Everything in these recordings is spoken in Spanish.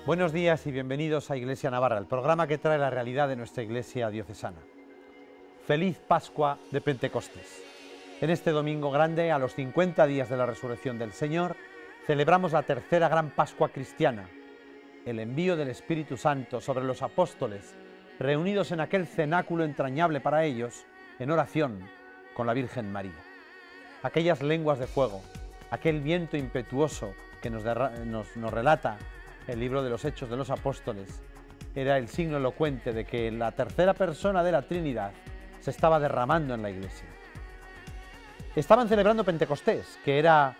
Buenos días y bienvenidos a Iglesia Navarra, el programa que trae la realidad de nuestra iglesia diocesana. Feliz Pascua de Pentecostés. En este domingo grande, a los 50 días de la resurrección del Señor, celebramos la tercera gran Pascua cristiana, el envío del Espíritu Santo sobre los apóstoles, reunidos en aquel cenáculo entrañable para ellos, en oración con la Virgen María. Aquellas lenguas de fuego, aquel viento impetuoso que nos relata el libro de los Hechos de los Apóstoles, era el signo elocuente de que la tercera persona de la Trinidad se estaba derramando en la iglesia. Estaban celebrando Pentecostés, que era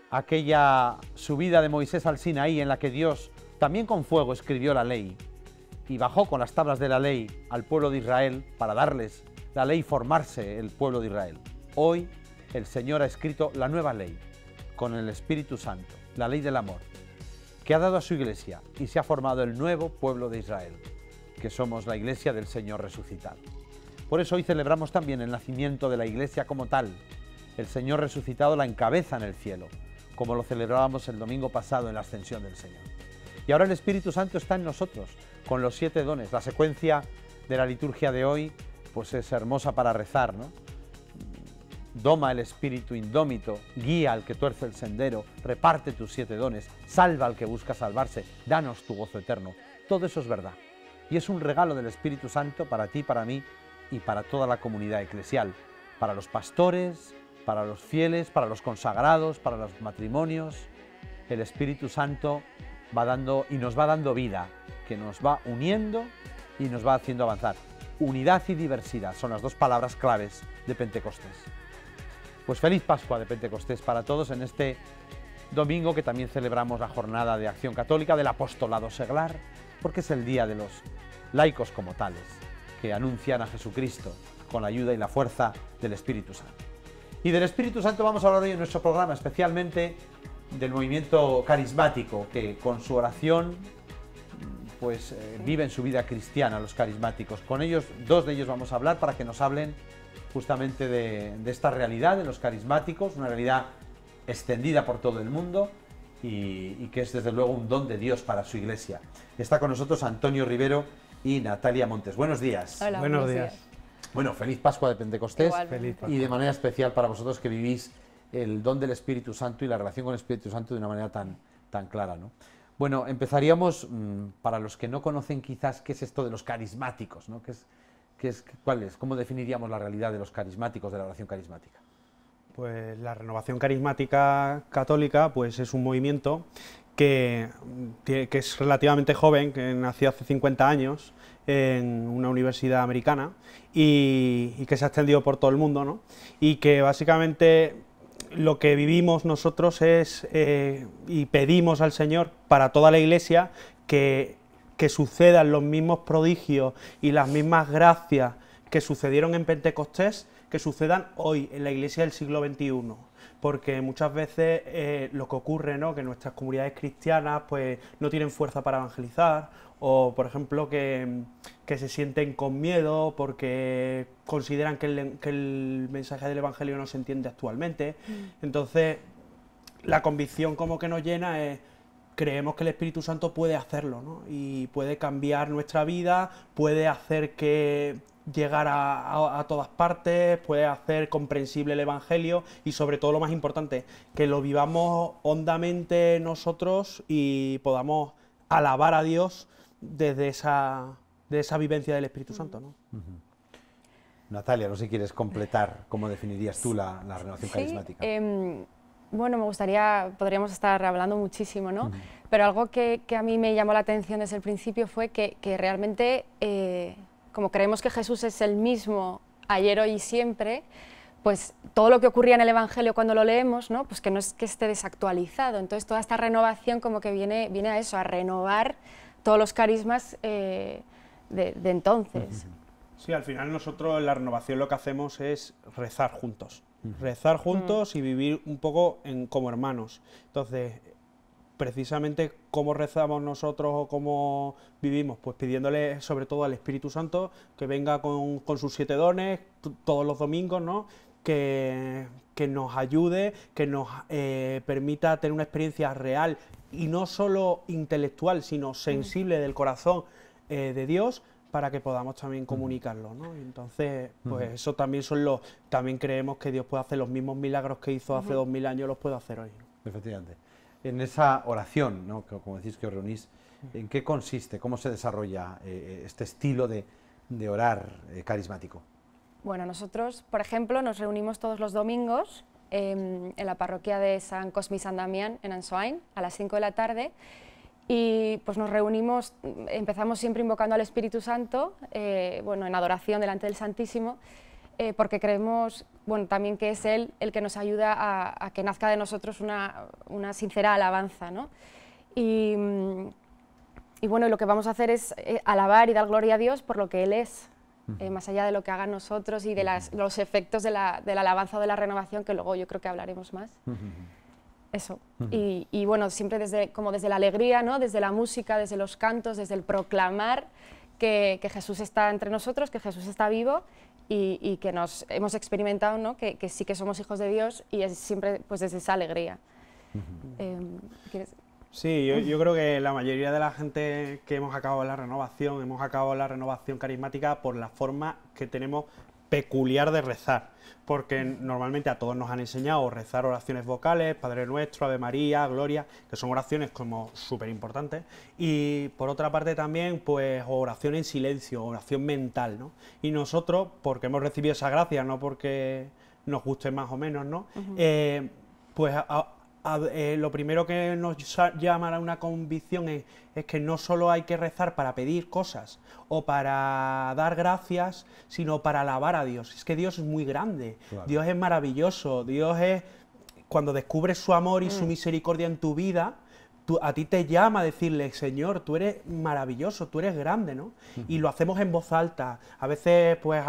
aquella subida de Moisés al Sinaí en la que Dios, también con fuego, escribió la ley y bajó con las tablas de la ley al pueblo de Israel para darles la ley y formarse el pueblo de Israel. Hoy el Señor ha escrito la nueva ley con el Espíritu Santo, la ley del amor, que ha dado a su iglesia y se ha formado el nuevo pueblo de Israel, que somos la iglesia del Señor resucitado. Por eso hoy celebramos también el nacimiento de la iglesia como tal. El Señor resucitado la encabeza en el cielo, como lo celebrábamos el domingo pasado en la ascensión del Señor. Y ahora el Espíritu Santo está en nosotros, con los 7 dones. La secuencia de la liturgia de hoy pues es hermosa para rezar, ¿no? Doma el espíritu indómito, guía al que tuerce el sendero, reparte tus 7 dones, salva al que busca salvarse, danos tu gozo eterno. Todo eso es verdad. Y es un regalo del Espíritu Santo para ti, para mí y para toda la comunidad eclesial, para los pastores, para los fieles, para los consagrados, para los matrimonios. El Espíritu Santo va dando y nos va dando vida, que nos va uniendo y nos va haciendo avanzar. Unidad y diversidad son las 2 palabras claves de Pentecostés. Pues feliz Pascua de Pentecostés para todos en este domingo que también celebramos la jornada de acción católica del apostolado seglar, porque es el día de los laicos como tales, que anuncian a Jesucristo con la ayuda y la fuerza del Espíritu Santo. Y del Espíritu Santo vamos a hablar hoy en nuestro programa, especialmente del movimiento carismático, que con su oración pues viven su vida cristiana, los carismáticos. Con ellos, 2 de ellos vamos a hablar para que nos hablen justamente de esta realidad de los carismáticos, una realidad extendida por todo el mundo y que es desde luego un don de Dios para su iglesia. Está con nosotros Antonio Rivero y Natalia Montes. Buenos días. Hola, buenos días. Bueno, feliz Pascua de Pentecostés. Igual. Feliz Pascua. Y de manera especial para vosotros que vivís el don del Espíritu Santo y la relación con el Espíritu Santo de una manera tan clara, ¿no? Bueno, empezaríamos, para los que no conocen quizás qué es esto de los carismáticos, ¿no? ¿Cuál es? ¿Cómo definiríamos la realidad de los carismáticos, de la oración carismática? Pues la Renovación Carismática Católica pues es un movimiento que es relativamente joven, que nació hace 50 años en una universidad americana y que se ha extendido por todo el mundo, ¿no? Y que básicamente lo que vivimos nosotros es, y pedimos al Señor para toda la Iglesia, que sucedan los mismos prodigios y las mismas gracias que sucedieron en Pentecostés, que sucedan hoy en la Iglesia del siglo XXI. Porque muchas veces lo que ocurre, ¿no?, que nuestras comunidades cristianas pues no tienen fuerza para evangelizar, o por ejemplo que se sienten con miedo porque consideran que el mensaje del Evangelio no se entiende actualmente. Entonces la convicción como que nos llena es: creemos que el Espíritu Santo puede hacerlo, ¿no? Y puede cambiar nuestra vida, puede hacer que llegar a todas partes, puede hacer comprensible el Evangelio y sobre todo lo más importante, que lo vivamos hondamente nosotros y podamos alabar a Dios desde esa vivencia del Espíritu Santo, ¿no? Natalia, no sé si quieres completar cómo definirías tú la renovación carismática. Bueno, podríamos estar hablando muchísimo, ¿no? Pero algo que a mí me llamó la atención desde el principio fue que realmente, como creemos que Jesús es el mismo ayer, hoy y siempre, pues todo lo que ocurría en el Evangelio cuando lo leemos, ¿no?, pues que no es que esté desactualizado. Entonces toda esta renovación como que viene a eso, a renovar todos los carismas de entonces. Sí, al final nosotros en la renovación lo que hacemos es rezar juntos. Rezar juntos y vivir un poco como hermanos. Entonces, precisamente, ¿cómo rezamos nosotros o cómo vivimos? Pues pidiéndole sobre todo al Espíritu Santo que venga con sus 7 dones todos los domingos, ¿no? que nos ayude, que nos permita tener una experiencia real y no solo intelectual, sino sensible del corazón de Dios, para que podamos también comunicarlo, ¿no? Y entonces, pues eso también también creemos que Dios puede hacer los mismos milagros que hizo hace 2000 años, los puede hacer hoy, ¿no? Efectivamente. En esa oración, ¿no?, que, como decís, que os reunís, ¿en qué consiste? ¿Cómo se desarrolla este estilo de orar carismático? Bueno, nosotros, por ejemplo, nos reunimos todos los domingos en la parroquia de San Cosme y San Damián, en Ansoain, a las 5 de la tarde, y pues nos reunimos, empezamos siempre invocando al Espíritu Santo, bueno, en adoración delante del Santísimo, porque creemos, bueno, también que es Él el que nos ayuda a que nazca de nosotros una sincera alabanza, ¿no? Y bueno, lo que vamos a hacer es alabar y dar gloria a Dios por lo que Él es, más allá de lo que hagan nosotros y de los efectos de la alabanza o de la renovación, que luego yo creo que hablaremos más. Eso. Y bueno, siempre desde la alegría, ¿no?, desde la música, desde los cantos, desde el proclamar que Jesús está entre nosotros, que Jesús está vivo y que hemos experimentado, ¿no?, que sí que somos hijos de Dios, y es siempre pues desde esa alegría. Sí, yo creo que la mayoría de la gente que hemos acabado la renovación carismática por la forma que tenemos peculiar de rezar, porque normalmente a todos nos han enseñado rezar oraciones vocales, Padre Nuestro, Ave María, Gloria, que son oraciones como súper importantes, y por otra parte también pues oración en silencio, oración mental, ¿no? Y nosotros, porque hemos recibido esa gracia, no porque nos guste más o menos, ¿no? Pues lo primero que nos llama a una convicción es que no solo hay que rezar para pedir cosas o para dar gracias, sino para alabar a Dios. Es que Dios es muy grande, claro. Dios es maravilloso, Dios es, cuando descubres su amor y su misericordia en tu vida, a ti te llama a decirle, Señor, tú eres maravilloso, tú eres grande, ¿no? Y lo hacemos en voz alta. A veces, pues,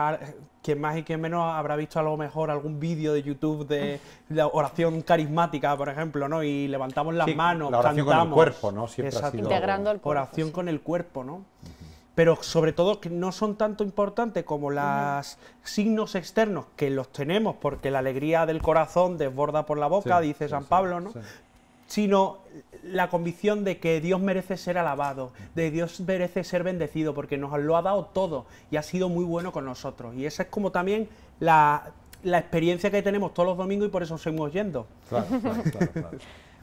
quien más y quien menos habrá visto a lo mejor algún vídeo de YouTube de la oración carismática, por ejemplo, ¿no? Y levantamos las manos, la oración cantamos. con el cuerpo, ¿no? Siempre ha sido... Integrando el cuerpo. Oración con el cuerpo, ¿no? Pero sobre todo que no son tanto importantes como los signos externos, que los tenemos porque la alegría del corazón desborda por la boca, dice San Pablo, ¿no? Sino la convicción de que Dios merece ser alabado, de Dios merece ser bendecido, porque nos lo ha dado todo y ha sido muy bueno con nosotros. Y esa es como también la experiencia que tenemos todos los domingos, y por eso seguimos yendo. Claro.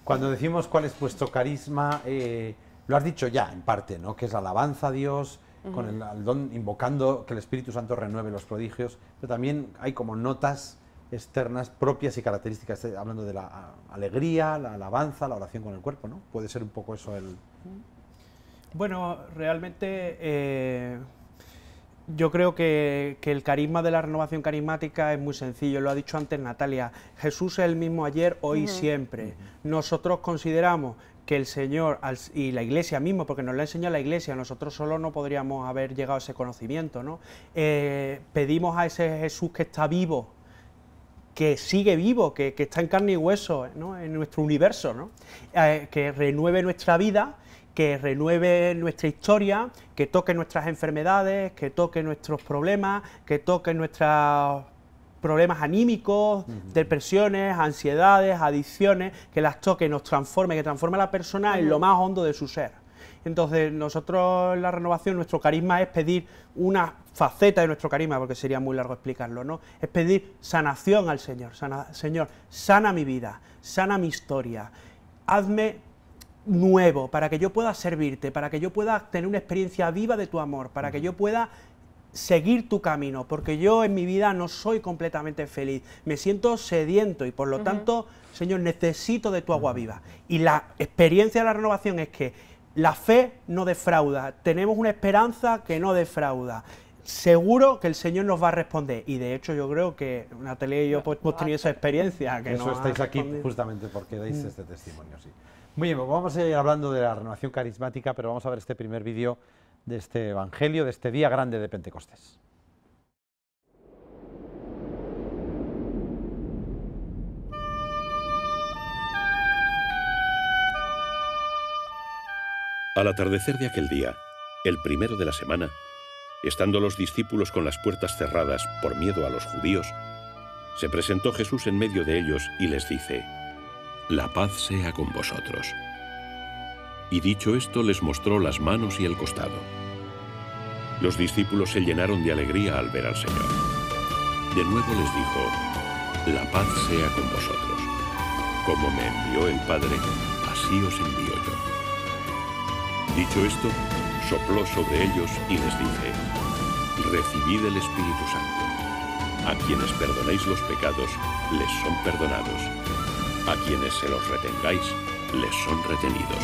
Cuando decimos cuál es vuestro carisma, lo has dicho ya en parte, ¿no?, que es la alabanza a Dios, con el don, invocando que el Espíritu Santo renueve los prodigios, pero también hay como notas externas propias y características, hablando de la alegría, la alabanza, la oración con el cuerpo, ¿no? Puede ser un poco eso el... Bueno, realmente yo creo que el carisma de la renovación carismática es muy sencillo, lo ha dicho antes Natalia, Jesús es el mismo ayer, hoy y siempre. Nosotros consideramos que el Señor y la Iglesia mismo, porque nos lo ha enseñado la Iglesia, nosotros solo no podríamos haber llegado a ese conocimiento, ¿no? Pedimos a ese Jesús que está vivo, que sigue vivo, que está en carne y hueso, ¿no?, en nuestro universo, ¿no? Que renueve nuestra vida, que renueve nuestra historia, que toque nuestras enfermedades, que toque nuestros problemas, que toque nuestros problemas anímicos, depresiones, ansiedades, adicciones, que las toque, nos transforme, que transforme a la persona en lo más hondo de su ser. Entonces nosotros en la renovación, nuestro carisma es pedir una faceta de nuestro carisma, porque sería muy largo explicarlo, ¿no? Es pedir sanación al Señor. Señor, sana mi vida, sana mi historia, hazme nuevo para que yo pueda servirte, para que yo pueda tener una experiencia viva de tu amor, para que yo pueda seguir tu camino, porque yo en mi vida no soy completamente feliz, me siento sediento y por lo tanto, Señor, necesito de tu agua viva. Y la experiencia de la renovación es que la fe no defrauda, tenemos una esperanza que no defrauda. Seguro que el Señor nos va a responder, y de hecho yo creo que Natalia y yo pues, hemos tenido esa experiencia. Que eso estáis aquí justamente porque dais este testimonio, sí. Muy bien, pues vamos a ir hablando de la renovación carismática, pero vamos a ver este primer vídeo de este Evangelio, de este día grande de Pentecostés. Al atardecer de aquel día, el primero de la semana, estando los discípulos con las puertas cerradas por miedo a los judíos, Se presentó Jesús en medio de ellos y les dice: «La paz sea con vosotros». Y dicho esto, les mostró las manos y el costado. Los discípulos se llenaron de alegría al ver al Señor. De nuevo les dijo: «La paz sea con vosotros. Como me envió el Padre, así os envío yo». Dicho esto, sopló sobre ellos y les dice: «Recibid el Espíritu Santo. A quienes perdonéis los pecados, les son perdonados. A quienes se los retengáis, les son retenidos».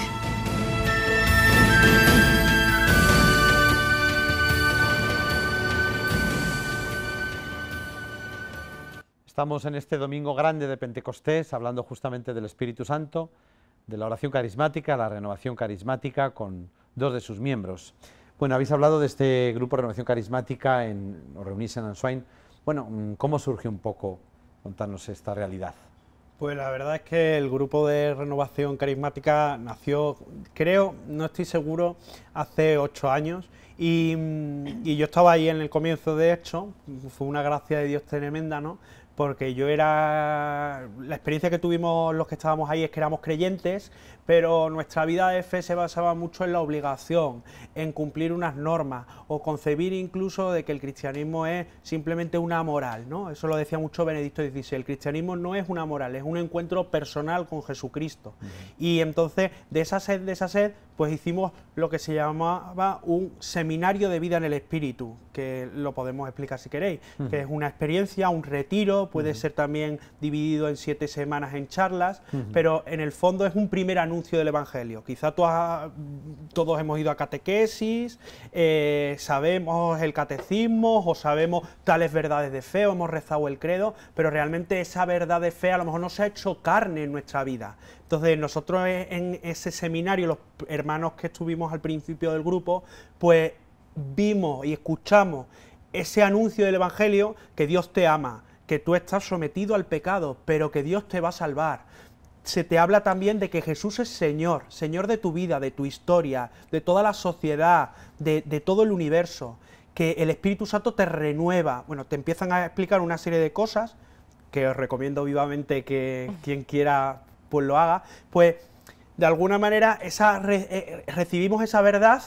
Estamos en este domingo grande de Pentecostés hablando justamente del Espíritu Santo, de la oración carismática, la renovación carismática, con dos de sus miembros. Bueno, habéis hablado de este grupo de renovación carismática, os reunís en Answine. Bueno, ¿cómo surge un poco? Contarnos esta realidad. Pues la verdad es que el grupo de renovación carismática nació, creo, no estoy seguro, hace 8 años. Y yo estaba ahí en el comienzo, de hecho, fue una gracia de Dios tremenda, ¿no? Porque la experiencia que tuvimos los que estábamos ahí es que éramos creyentes, pero nuestra vida de fe se basaba mucho en la obligación, en cumplir unas normas, o concebir incluso de que el cristianismo es simplemente una moral, ¿no? Eso lo decía mucho Benedicto XVI, el cristianismo no es una moral, es un encuentro personal con Jesucristo. Y entonces, de esa sed, pues hicimos lo que se llamaba un seminario de vida en el Espíritu, que lo podemos explicar si queréis, que es una experiencia, un retiro, puede ser también dividido en 7 semanas en charlas, pero en el fondo es un primer anuncio del Evangelio. Quizá todos hemos ido a catequesis, sabemos el catecismo, o sabemos tales verdades de fe, o hemos rezado el credo, pero realmente esa verdad de fe a lo mejor no se ha hecho carne en nuestra vida. Entonces nosotros en ese seminario, los hermanos que estuvimos al principio del grupo, pues vimos y escuchamos ese anuncio del Evangelio, que Dios te ama, que tú estás sometido al pecado, pero que Dios te va a salvar. Se te habla también de que Jesús es Señor, Señor de tu vida, de tu historia, de toda la sociedad, de todo el universo, que el Espíritu Santo te renueva. Bueno, te empiezan a explicar una serie de cosas que os recomiendo vivamente que quien quiera pues lo haga. Pues de alguna manera recibimos esa verdad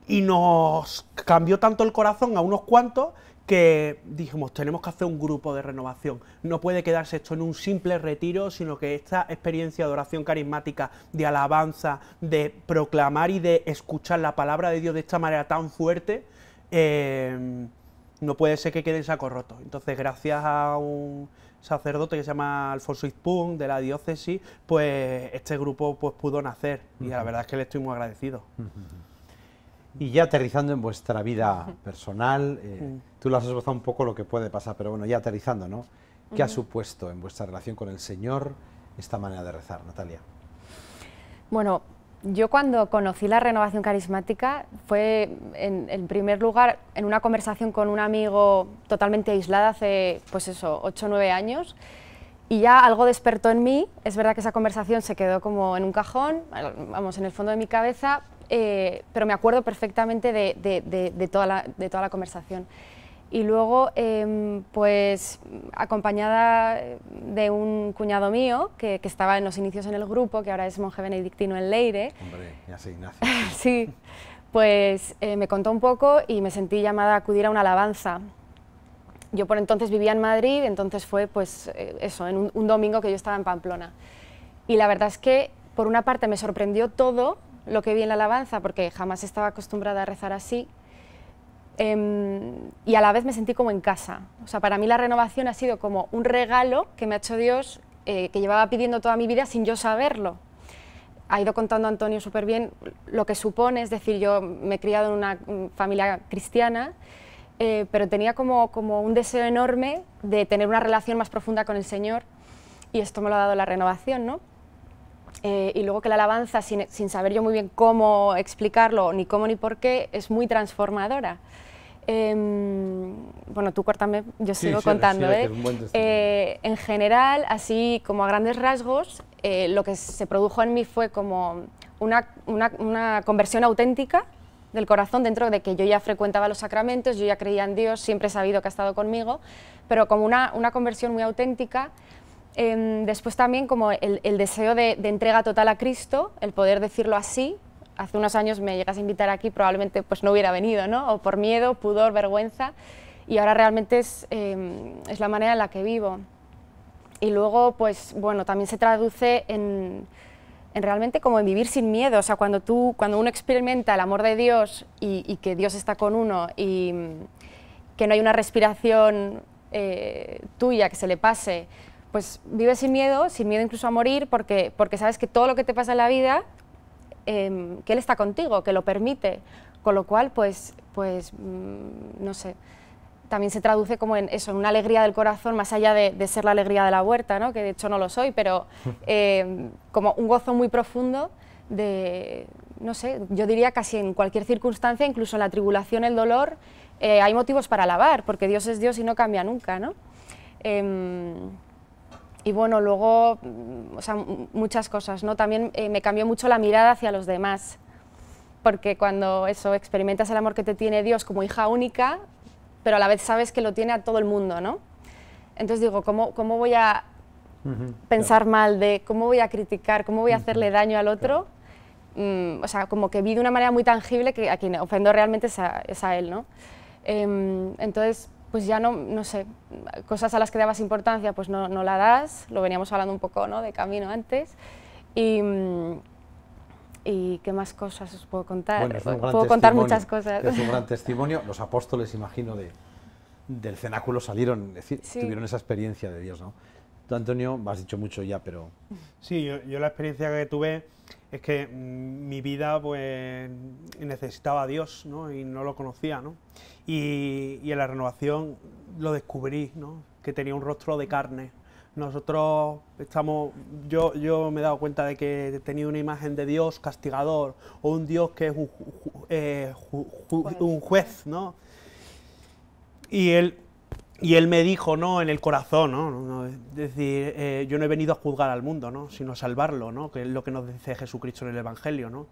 y nos cambió tanto el corazón a unos cuantos que dijimos, tenemos que hacer un grupo de renovación. No puede quedarse esto en un simple retiro, sino que esta experiencia de oración carismática, de alabanza, de proclamar y de escuchar la palabra de Dios de esta manera tan fuerte, no puede ser que quede en saco roto. Entonces, gracias a un sacerdote que se llama Alfonso Izpún, de la diócesis, pues este grupo pues pudo nacer, y la verdad es que le estoy muy agradecido. Y ya aterrizando en vuestra vida personal, tú lo has esbozado un poco lo que puede pasar, pero bueno, ya aterrizando, ¿no? ¿Qué ha supuesto en vuestra relación con el Señor esta manera de rezar, Natalia? Bueno, yo cuando conocí la renovación carismática fue, en primer lugar, en una conversación con un amigo totalmente aislada hace, pues eso, 8 o 9 años, y ya algo despertó en mí. Es verdad que esa conversación se quedó como en un cajón, vamos, en el fondo de mi cabeza, pero me acuerdo perfectamente de toda la conversación. Y luego, pues acompañada de un cuñado mío que estaba en los inicios en el grupo, que ahora es monje benedictino en Leire. Hombre, ya sé, Ignacio. Sí, pues me contó un poco y me sentí llamada a acudir a una alabanza. Yo por entonces vivía en Madrid, entonces fue pues eso, en un domingo que yo estaba en Pamplona. Y la verdad es que por una parte me sorprendió todo lo que vi en la alabanza, porque jamás estaba acostumbrada a rezar así, y a la vez me sentí como en casa. O sea, para mí la renovación ha sido como un regalo que me ha hecho Dios, que llevaba pidiendo toda mi vida sin yo saberlo. Ha ido contando Antonio súper bien lo que supone, es decir, yo me he criado en una familia cristiana, pero tenía como un deseo enorme de tener una relación más profunda con el Señor, y esto me lo ha dado la renovación, ¿no? Y luego que la alabanza, sin saber yo muy bien cómo explicarlo, ni cómo ni por qué, es muy transformadora. Bueno, tú córtame, yo sigo contando. En general, así como a grandes rasgos, lo que se produjo en mí fue como una conversión auténtica, del corazón, dentro de que yo ya frecuentaba los sacramentos, yo ya creía en Dios, siempre he sabido que ha estado conmigo, pero como una conversión muy auténtica. Después también como el deseo de entrega total a Cristo, el poder decirlo así. Hace unos años me llegas a invitar aquí, probablemente pues no hubiera venido, ¿no? O por miedo, pudor, vergüenza, y ahora realmente es la manera en la que vivo. Y luego, pues bueno, también se traduce en realmente como en vivir sin miedo. O sea, cuando uno experimenta el amor de Dios y que Dios está con uno y que no hay una respiración tuya que se le pase, pues vives sin miedo incluso a morir, porque sabes que todo lo que te pasa en la vida, que Él está contigo, que lo permite, con lo cual, pues no sé, también se traduce como en eso, en una alegría del corazón, más allá de ser la alegría de la huerta, ¿no? Que de hecho no lo soy, pero como un gozo muy profundo de, no sé, yo diría casi en cualquier circunstancia, incluso en la tribulación, el dolor, hay motivos para alabar, porque Dios es Dios y no cambia nunca, ¿no? Y bueno, luego, o sea, muchas cosas, ¿no? También me cambió mucho la mirada hacia los demás, porque cuando experimentas el amor que te tiene Dios como hija única, pero a la vez sabes que lo tiene a todo el mundo, ¿no? Entonces digo, ¿cómo voy a pensar mal de cómo voy a criticar, cómo voy a hacerle daño al otro? O sea, como que vi de una manera muy tangible que a quien ofendo realmente es a Él, ¿no? Entonces, pues ya no sé, cosas a las que dabas importancia, pues no la das, lo veníamos hablando un poco, ¿no? De camino antes, y qué más cosas os puedo contar. Bueno, puedo contar muchas cosas. Es un gran testimonio. Los apóstoles, imagino, del cenáculo salieron, es decir, sí, tuvieron esa experiencia de Dios, ¿no? Tú, Antonio, me has dicho mucho ya, pero... Sí, yo la experiencia que tuve es que mi vida pues necesitaba a Dios, ¿no? Y no lo conocía, ¿no? Y en la renovación lo descubrí, ¿no? Que tenía un rostro de carne. Nosotros yo me he dado cuenta de que he tenido una imagen de Dios castigador, o un Dios que es un juez, ¿no? Y él me dijo, ¿no? En el corazón, ¿no? Es decir, yo no he venido a juzgar al mundo, ¿no? Sino a salvarlo, ¿no? Que es lo que nos dice Jesucristo en el Evangelio, ¿no?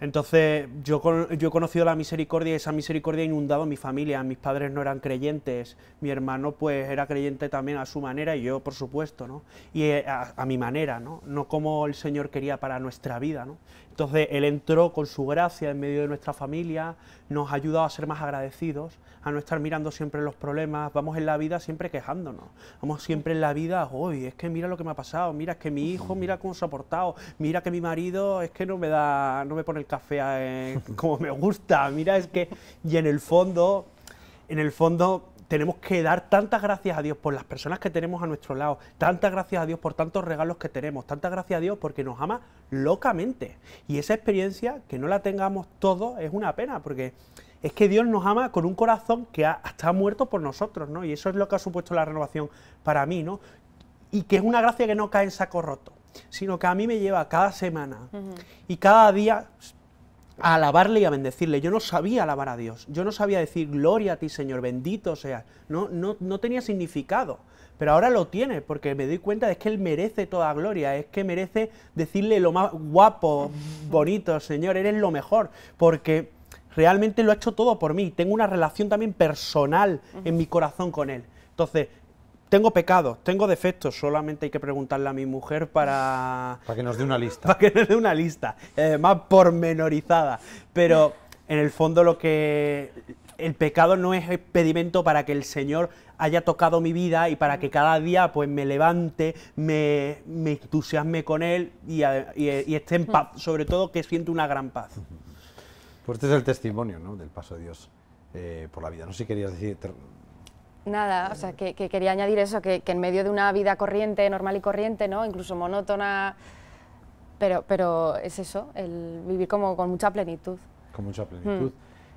Entonces, yo he conocido la misericordia, y esa misericordia ha inundado mi familia. Mis padres no eran creyentes, mi hermano pues era creyente también a su manera, y yo por supuesto, ¿no? Y a mi manera, ¿no? No como el Señor quería para nuestra vida, ¿no? Entonces, Él entró con su gracia en medio de nuestra familia, nos ha ayudado a ser más agradecidos, a no estar mirando siempre los problemas, vamos en la vida siempre quejándonos, vamos siempre en la vida, uy, es que mira lo que me ha pasado, mira, es que mi hijo, mira cómo se ha portado, mira que mi marido, es que no me pone el café como me gusta, mira, es que... Y en el fondo tenemos que dar tantas gracias a Dios por las personas que tenemos a nuestro lado, tantas gracias a Dios por tantos regalos que tenemos, tantas gracias a Dios porque nos ama locamente. Y esa experiencia, que no la tengamos todos, es una pena, porque es que Dios nos ama con un corazón que hasta ha muerto por nosotros, ¿no? Y eso es lo que ha supuesto la renovación para mí, ¿no? Y que es una gracia que no cae en saco roto, sino que a mí me lleva cada semana y cada día a alabarle y a bendecirle. Yo no sabía alabar a Dios, yo no sabía decir gloria a ti, Señor, bendito seas, no tenía significado, pero ahora lo tiene, porque me doy cuenta de que Él merece toda gloria, es que merece decirle lo más guapo, bonito, Señor, eres lo mejor, porque realmente lo ha hecho todo por mí, tengo una relación también personal en mi corazón con Él. Entonces, tengo pecados, tengo defectos, solamente hay que preguntarle a mi mujer para que nos dé una lista. Para que nos dé una lista, más pormenorizada. Pero en el fondo el pecado no es impedimento para que el Señor haya tocado mi vida y para que cada día pues me levante, me entusiasme con Él y esté en paz, sobre todo que siento una gran paz. Pues este es el testimonio, ¿no? Del paso de Dios por la vida. No sé si querías decir... Nada, o sea, que quería añadir eso, que en medio de una vida corriente, normal y corriente, ¿no? Incluso monótona, pero es eso, el vivir como con mucha plenitud. Con mucha plenitud.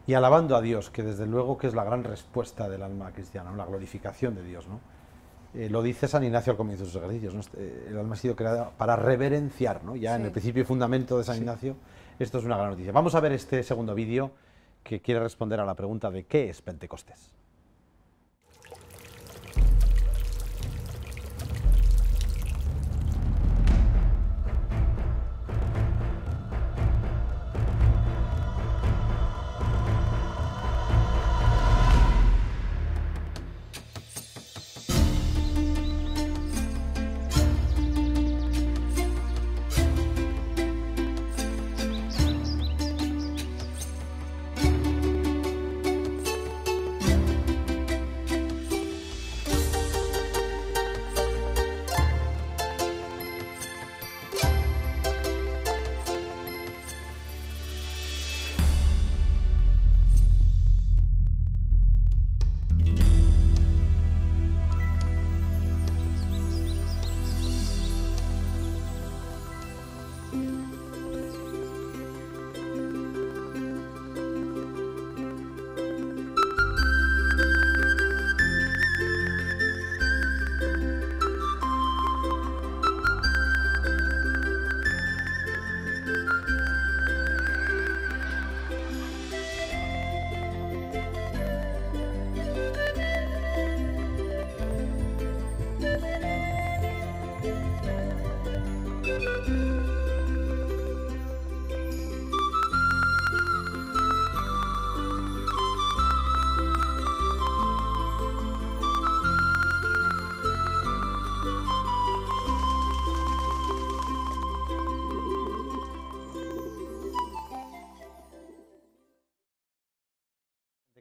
Y alabando a Dios, que desde luego que es la gran respuesta del alma cristiana, ¿no? La glorificación de Dios, ¿no? Lo dice San Ignacio al comienzo de sus ejercicios, ¿no? El alma ha sido creada para reverenciar, ¿no? Ya en el principio y fundamento de San Ignacio, esto es una gran noticia. Vamos a ver este segundo vídeo que quiere responder a la pregunta de ¿qué es Pentecostés?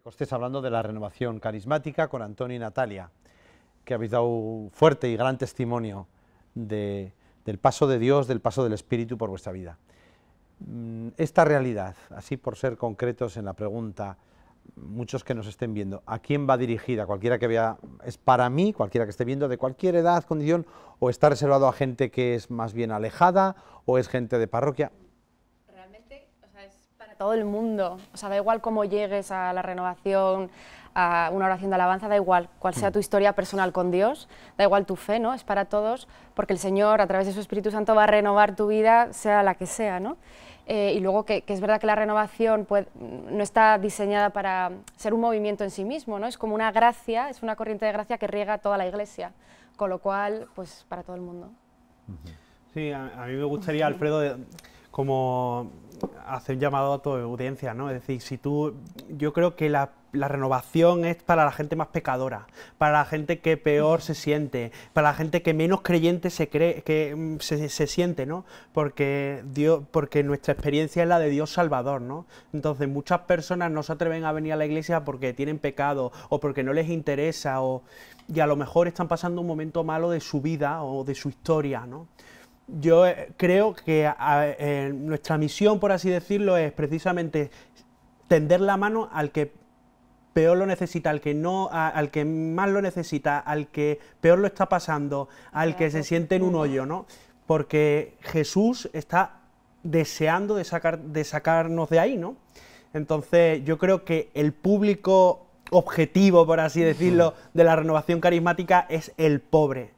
Pentecostés, hablando de la renovación carismática con Antonio y Natalia, que habéis dado fuerte y gran testimonio del paso de Dios, del paso del Espíritu por vuestra vida. Esta realidad, así por ser concretos en la pregunta, muchos que nos estén viendo, ¿a quién va dirigida? Cualquiera que vea, ¿es para mí, cualquiera que esté viendo, de cualquier edad, condición, o está reservado a gente que es más bien alejada, o es gente de parroquia? Realmente, o sea, es para todo el mundo, o sea, da igual cómo llegues a la renovación, a una oración de alabanza, da igual cuál sea tu historia personal con Dios, da igual tu fe, ¿no? Es para todos, porque el Señor, a través de su Espíritu Santo, va a renovar tu vida, sea la que sea, ¿no? Y luego que es verdad que la renovación no está diseñada para ser un movimiento en sí mismo, ¿no? Es como una gracia, es una corriente de gracia que riega toda la Iglesia, con lo cual, pues para todo el mundo. Sí, a mí me gustaría, Alfredo, como hacer un llamado a tu audiencia, ¿no? Es decir, yo creo que la renovación es para la gente más pecadora, para la gente que peor se siente, para la gente que menos creyente se siente, ¿no? Porque nuestra experiencia es la de Dios Salvador, ¿no? Entonces muchas personas no se atreven a venir a la iglesia porque tienen pecado o porque no les interesa y a lo mejor están pasando un momento malo de su vida o de su historia, ¿no? Yo creo que nuestra misión, por así decirlo, es precisamente tender la mano al que peor lo necesita, al que más lo necesita, al que peor lo está pasando, al que se siente en un hoyo, ¿no? Porque Jesús está deseando de sacarnos de ahí, ¿no? Entonces yo creo que el público objetivo, por así decirlo, de la renovación carismática es el pobre,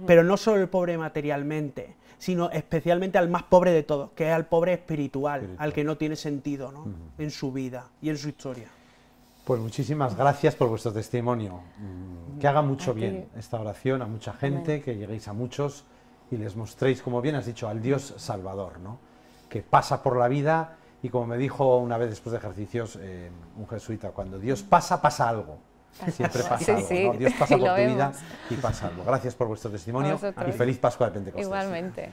pero no solo el pobre materialmente, sino especialmente al más pobre de todos, que es al pobre espiritual, al que no tiene sentido, ¿no? En su vida y en su historia. Pues muchísimas gracias por vuestro testimonio, que haga mucho bien esta oración a mucha gente, que lleguéis a muchos y les mostréis, como bien has dicho, al Dios Salvador, ¿no? Que pasa por la vida. Y como me dijo una vez después de ejercicios un jesuita, cuando Dios pasa, pasa algo. Siempre pasa algo, ¿no? Dios pasa por tu vida y pasa algo. Gracias por vuestro testimonio y feliz Pascua de Pentecostés. Igualmente.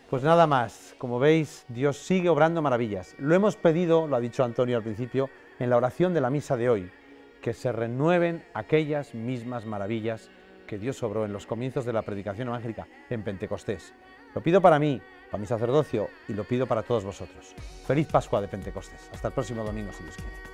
Pues nada más, como veis, Dios sigue obrando maravillas. Lo hemos pedido, lo ha dicho Antonio al principio, en la oración de la misa de hoy, que se renueven aquellas mismas maravillas que Dios obró en los comienzos de la predicación evangélica en Pentecostés. Lo pido para mí, para mi sacerdocio, y lo pido para todos vosotros. Feliz Pascua de Pentecostés. Hasta el próximo domingo, si Dios quiere.